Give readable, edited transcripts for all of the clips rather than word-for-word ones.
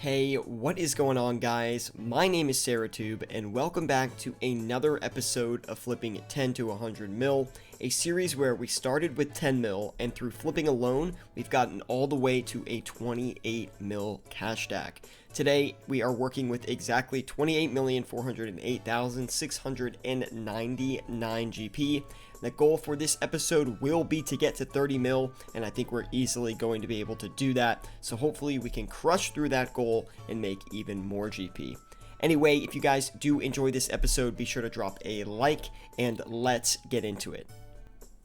Hey, what is going on, guys? My name is SarahTube, and welcome back to another episode of Flipping 10 to 100 mil, a series where we started with 10 mil, and through flipping alone, we've gotten all the way to a 28 mil cash stack. Today, we are working with exactly 28,408,699 GP. The goal for this episode will be to get to 30 mil, and I think we're easily going to be able to do that. So hopefully we can crush through that goal and make even more GP. Anyway, if you guys do enjoy this episode, be sure to drop a like, and let's get into it.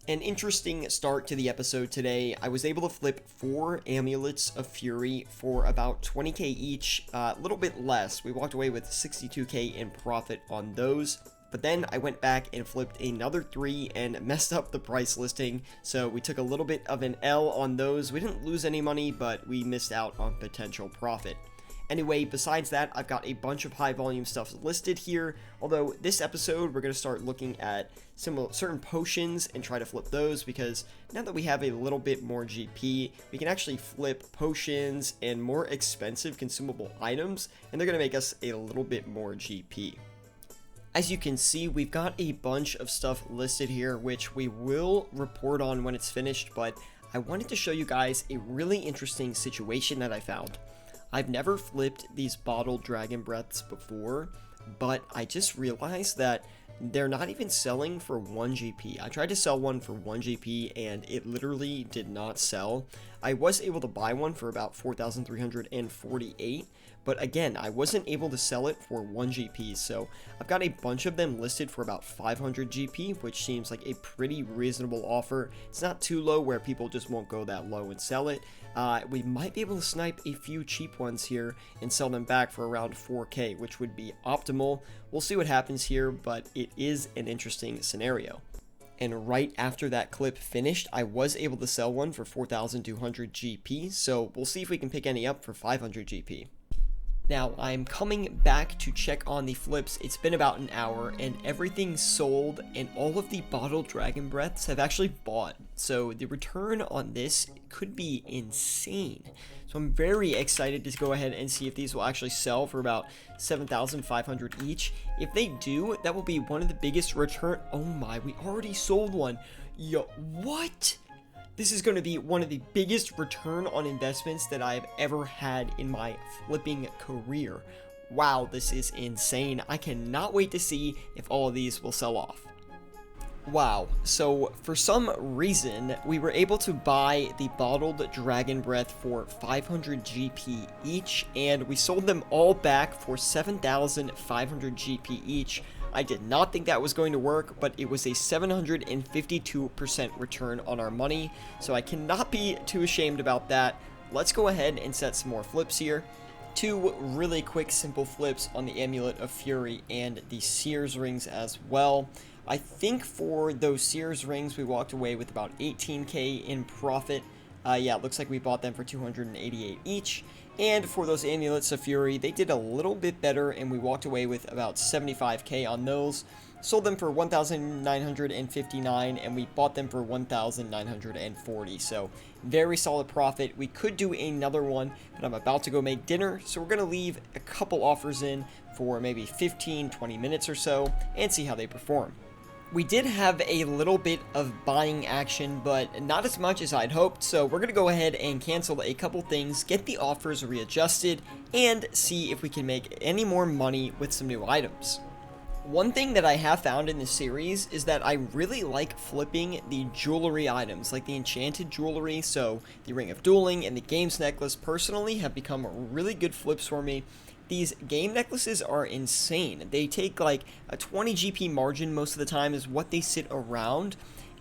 An interesting start to the episode today. I was able to flip 4 Amulets of Fury for about 20k each, a little bit less. We walked away with 62k in profit on those. But then I went back and flipped another 3 and messed up the price listing, so we took a little bit of an L on those. We didn't lose any money, but we missed out on potential profit. Anyway, besides that, I've got a bunch of high volume stuff listed here, although this episode we're going to start looking at certain potions and try to flip those, because now that we have a little bit more GP, we can actually flip potions and more expensive consumable items, and they're going to make us a little bit more GP. As you can see, we've got a bunch of stuff listed here, which we will report on when it's finished, but I wanted to show you guys a really interesting situation that I found. I've never flipped these bottled dragon breaths before, but I just realized that they're not even selling for 1 GP. I tried to sell one for 1 GP and it literally did not sell. I was able to buy one for about 4,348, but again, I wasn't able to sell it for 1 GP, so I've got a bunch of them listed for about 500 GP, which seems like a pretty reasonable offer. It's not too low where people just won't go that low and sell it. We might be able to snipe a few cheap ones here and sell them back for around 4k, which would be optimal. We'll see what happens here, but it is an interesting scenario. And right after that clip finished, I was able to sell one for 4,200 GP, so we'll see if we can pick any up for 500 GP. Now, I'm coming back to check on the flips. It's been about an hour, and everything's sold, and all of the bottled dragon breaths have actually bought. So the return on this could be insane. So I'm very excited to go ahead and see if these will actually sell for about 7,500 each. If they do, that will be one of the biggest return. Oh my, we already sold one. Yo, what? This is going to be one of the biggest return on investments that I've ever had in my flipping career. Wow, this is insane. I cannot wait to see if all of these will sell off. Wow, so for some reason, we were able to buy the bottled dragon breath for 500 GP each, and we sold them all back for 7,500 GP each. I did not think that was going to work, but it was a 752% return on our money, so I cannot be too ashamed about that. Let's go ahead and set some more flips here. 2 really quick simple flips on the Amulet of Fury and the Sears rings as well. I think for those Sears rings we walked away with about 18k in profit. Yeah, it looks like we bought them for 288 each. And for those Amulets of Fury, they did a little bit better, and we walked away with about 75k on those. Sold them for 1,959, and we bought them for 1,940. So very solid profit. We could do another one, but I'm about to go make dinner, so we're going to leave a couple offers in for maybe 15-20 minutes or so and see how they perform. We did have a little bit of buying action, but not as much as I'd hoped, so we're going to go ahead and cancel a couple things, get the offers readjusted, and see if we can make any more money with some new items. One thing that I have found in this series is that I really like flipping the jewelry items, like the enchanted jewelry, so the Ring of Dueling and the Games necklace personally have become really good flips for me. These game necklaces are insane. They take like a 20 GP margin most of the time is what they sit around.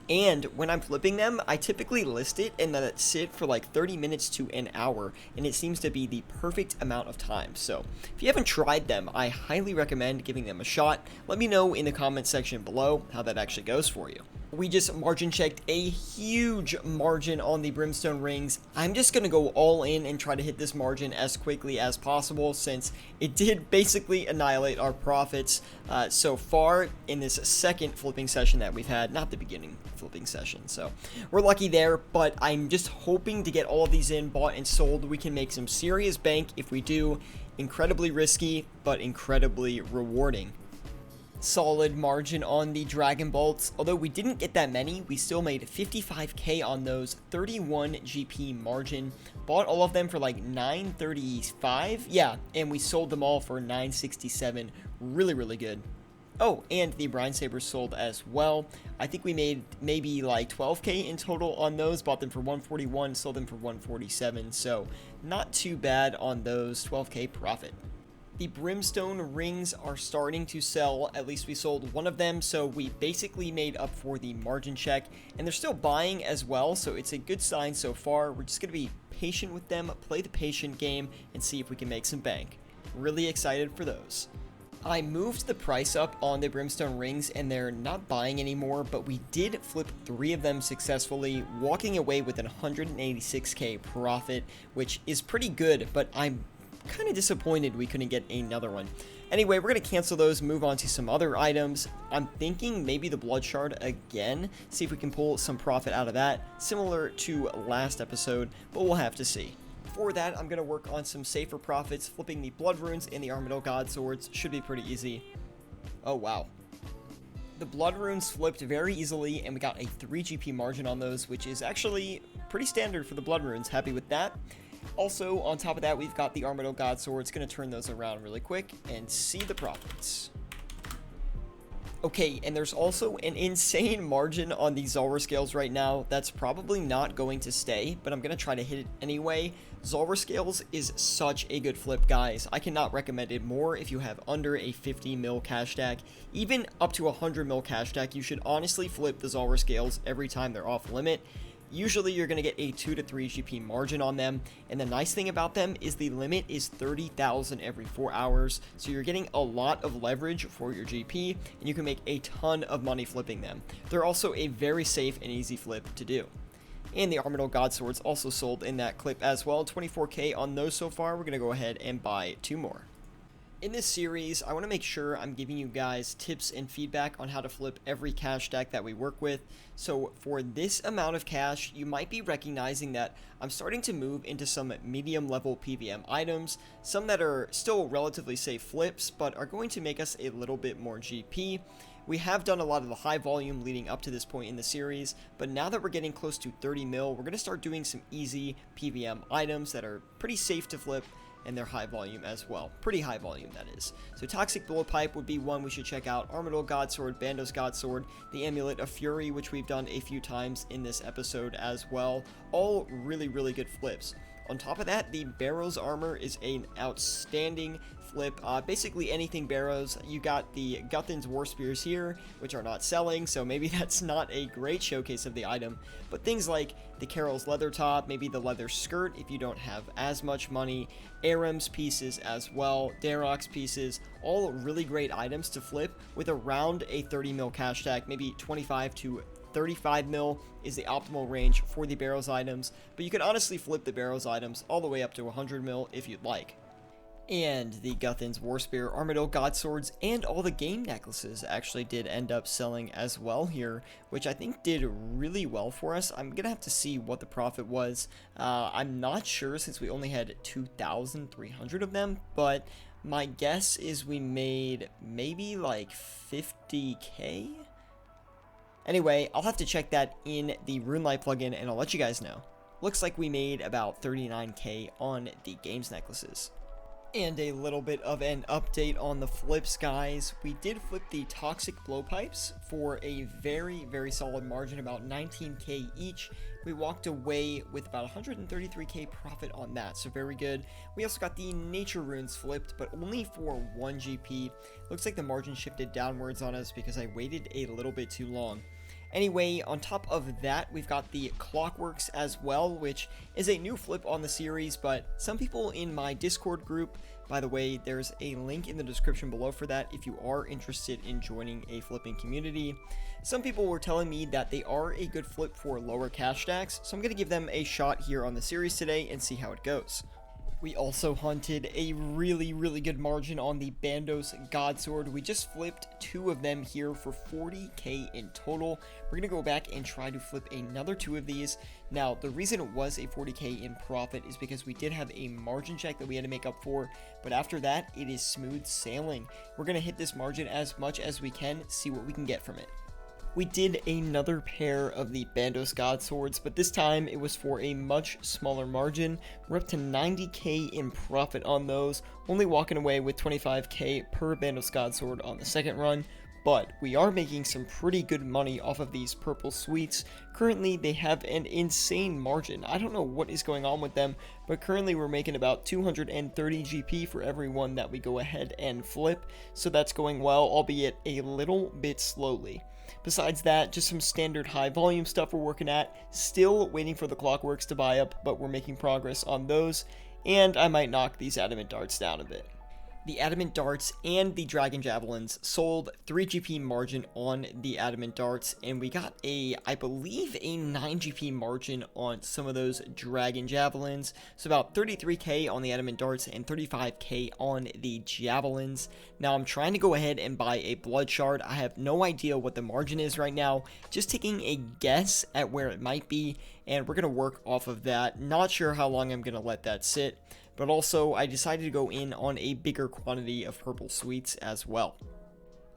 And when I'm flipping them, I typically list it and let it sit for like 30 minutes to an hour. And it seems to be the perfect amount of time. So if you haven't tried them, I highly recommend giving them a shot. Let me know in the comment section below how that actually goes for you. We just margin checked a huge margin on the brimstone rings. I'm just going to go all in and try to hit this margin as quickly as possible, since it did basically annihilate our profits so far in this second flipping session that we've had, not the beginning flipping session. So we're lucky there, but I'm just hoping to get all of these in, bought and sold. We can make some serious bank if we do. Incredibly risky, but incredibly rewarding. Solid margin on the Dragon Bolts. Although we didn't get that many, we still made 55k on those, 31 GP margin. Bought all of them for like 935, yeah, and we sold them all for 967. Really good. Oh, and the Brine Sabers sold as well. I think we made maybe like 12k in total on those. Bought them for 141, sold them for 147, so not too bad on those, 12k profit. The brimstone rings are starting to sell. At least we sold one of them, so we basically made up for the margin check, and they're still buying as well, so it's a good sign so far. We're just going to be patient with them, play the patient game, and see if we can make some bank. Really excited for those. I moved the price up on the brimstone rings, and they're not buying anymore, but we did flip 3 of them successfully, walking away with an 186k profit, which is pretty good, but I'm kind of disappointed we couldn't get another one. Anyway, we're going to cancel those, move on to some other items. I'm thinking maybe the blood shard again, see if we can pull some profit out of that, similar to last episode, but we'll have to see. For that, I'm going to work on some safer profits. Flipping the blood runes and the Armadyl God swords should be pretty easy. Oh wow. The blood runes flipped very easily, and we got a 3 GP margin on those, which is actually pretty standard for the blood runes. Happy with that. Also, on top of that, we've got the Armadyl God swords. Going to turn those around really quick and see the profits. Okay, and there's also an insane margin on the Zulrah scales right now. That's probably not going to stay, but I'm going to try to hit it anyway. Zulrah scales is such a good flip, guys. I cannot recommend it more if you have under a 50 mil cash stack. Even up to 100 mil cash stack, you should honestly flip the Zulrah scales every time they're off limit. Usually you're going to get a 2 to 3 GP margin on them, and the nice thing about them is the limit is 30,000 every 4 hours, so you're getting a lot of leverage for your GP, and you can make a ton of money flipping them. They're also a very safe and easy flip to do. And the Armadyl God swords also sold in that clip as well, 24k on those so far. We're going to go ahead and buy 2 more. In this series, I want to make sure I'm giving you guys tips and feedback on how to flip every cash stack that we work with. So for this amount of cash, you might be recognizing that I'm starting to move into some medium level PVM items, some that are still relatively safe flips, but are going to make us a little bit more GP. We have done a lot of the high volume leading up to this point in the series, but now that we're getting close to 30 mil, we're going to start doing some easy PVM items that are pretty safe to flip, and they're high volume as well. Pretty high volume, that is. So Toxic Blowpipe would be one we should check out. Armadyl God Sword, Bandos God Sword, the Amulet of Fury, which we've done a few times in this episode as well. All really good flips. On top of that, the Barrows Armor is an outstanding flip. Basically anything Barrows. You got the Guthan's War Spears here, which are not selling, so maybe that's not a great showcase of the item. But things like the Carol's leather top, maybe the leather skirt if you don't have as much money, Aram's pieces as well, Darok's pieces, all really great items to flip with around a 30 mil cash stack, maybe 25 to 35 mil is the optimal range for the Barrows items, but you can honestly flip the Barrows items all the way up to 100 mil if you'd like. And the Guthan's War Spear, Armadyl God Swords, and all the game necklaces actually did end up selling as well here, which I think did really well for us. I'm gonna have to see what the profit was. I'm not sure since we only had 2,300 of them, but my guess is we made maybe like 50k? Anyway, I'll have to check that in the RuneLight plugin and I'll let you guys know. Looks like we made about 39k on the games necklaces. And a little bit of an update on the flips, guys. We did flip the Toxic Blowpipes for a very solid margin, about 19k each. We walked away with about 133k profit on that, so very good. We also got the Nature Runes flipped, but only for 1 GP. Looks like the margin shifted downwards on us because I waited a little bit too long. Anyway, on top of that, we've got the Clockworks as well, which is a new flip on the series, but some people in my Discord group, by the way, there's a link in the description below for that if you are interested in joining a flipping community. Some people were telling me that they are a good flip for lower cash stacks, so I'm going to give them a shot here on the series today and see how it goes. We also hunted a really good margin on the Barrows Godsword. We just flipped 2 of them here for 40k in total. We're going to go back and try to flip another 2 of these. Now, the reason it was a 40k in profit is because we did have a margin check that we had to make up for, but after that, it is smooth sailing. We're going to hit this margin as much as we can, see what we can get from it. We did another pair of the Barrows Godswords, but this time it was for a much smaller margin. We're up to 90k in profit on those, only walking away with 25k per Barrows Godsword on the second run. But we are making some pretty good money off of these purple suites. Currently, they have an insane margin. I don't know what is going on with them, but currently we're making about 230 GP for every one that we go ahead and flip. So that's going well, albeit a little bit slowly. Besides that, just some standard high volume stuff we're working at. Still waiting for the Clockworks to buy up, but we're making progress on those. And I might knock these adamant darts down a bit. The adamant darts and the dragon javelins sold 3 GP margin on the adamant darts, and we got I believe a 9 GP margin on some of those dragon javelins. So about 33k on the adamant darts and 35k on the javelins. Now I'm trying to go ahead and buy a blood shard. I have no idea what the margin is right now, just taking a guess at where it might be, and we're going to work off of that. Not sure how long I'm going to let that sit. But also, I decided to go in on a bigger quantity of purple sweets as well.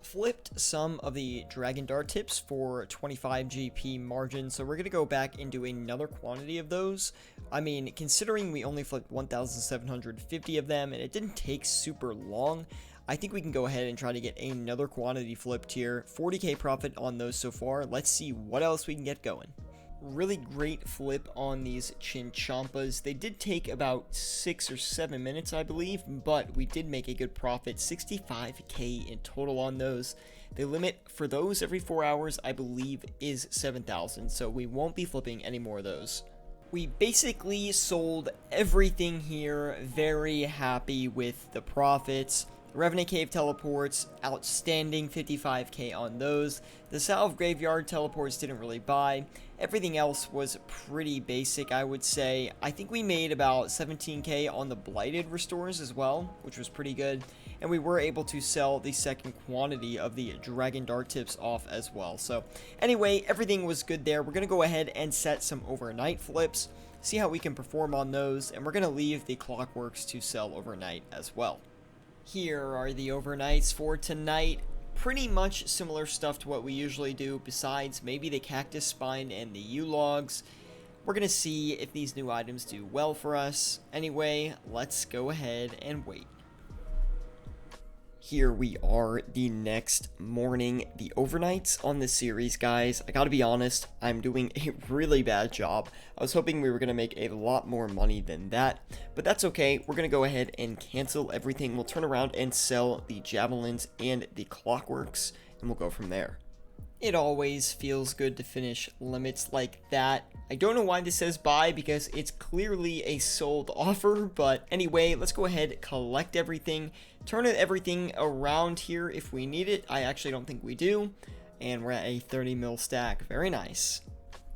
Flipped some of the dragon dart tips for 25 GP margin, so we're going to go back and do another quantity of those. I mean, considering we only flipped 1,750 of them, and it didn't take super long, I think we can go ahead and try to get another quantity flipped here. 40k profit on those so far. Let's see what else we can get going. Really great flip on these Chinchampas. They did take about 6 or 7 minutes, I believe, but we did make a good profit, 65k in total on those. The limit for those every 4 hours, I believe, is 7,000, so we won't be flipping any more of those. We basically sold everything here, very happy with the profits. Revenant Cave teleports, outstanding, 55k on those. The Salve Graveyard teleports didn't really buy. Everything else was pretty basic, I would say. I think we made about 17k on the Blighted restores as well, which was pretty good. And we were able to sell the second quantity of the Dragon Dart tips off as well. So anyway, everything was good there. We're going to go ahead and set some overnight flips, see how we can perform on those, and we're going to leave the Clockworks to sell overnight as well. Here are the overnights for tonight. Pretty much similar stuff to what we usually do, besides maybe the Cactus Spine and the U-Logs. We're going to see if these new items do well for us. Anyway, let's go ahead and wait. Here we are the next morning, the overnights on this series, guys. I gotta be honest, I'm doing a really bad job. I was hoping we were gonna make a lot more money than that, but that's okay. We're gonna go ahead and cancel everything. We'll turn around and sell the javelins and the Clockworks, and we'll go from there. It always feels good to finish limits like that. I don't know why this says buy, because it's clearly a sold offer, but anyway, let's go ahead, collect everything, turn everything around here if we need it. I actually don't think we do, and we're at a 30 mil stack. Very nice.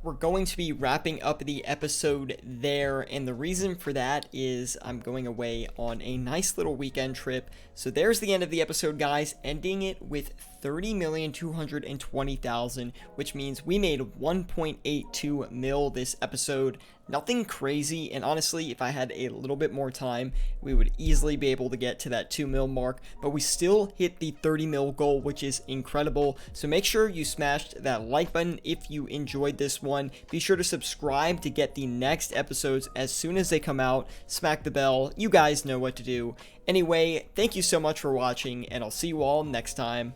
We're going to be wrapping up the episode there, and the reason for that is I'm going away on a nice little weekend trip. So there's the end of the episode, guys, ending it with 30,220,000, which means we made 1.82 mil this episode. Nothing crazy, and honestly, if I had a little bit more time, we would easily be able to get to that 2 mil mark, but we still hit the 30 mil goal, which is incredible. So make sure you smashed that like button if you enjoyed this one. Be sure to subscribe to get the next episodes as soon as they come out. Smack the bell. You guys know what to do. Anyway, thank you so much for watching, and I'll see you all next time.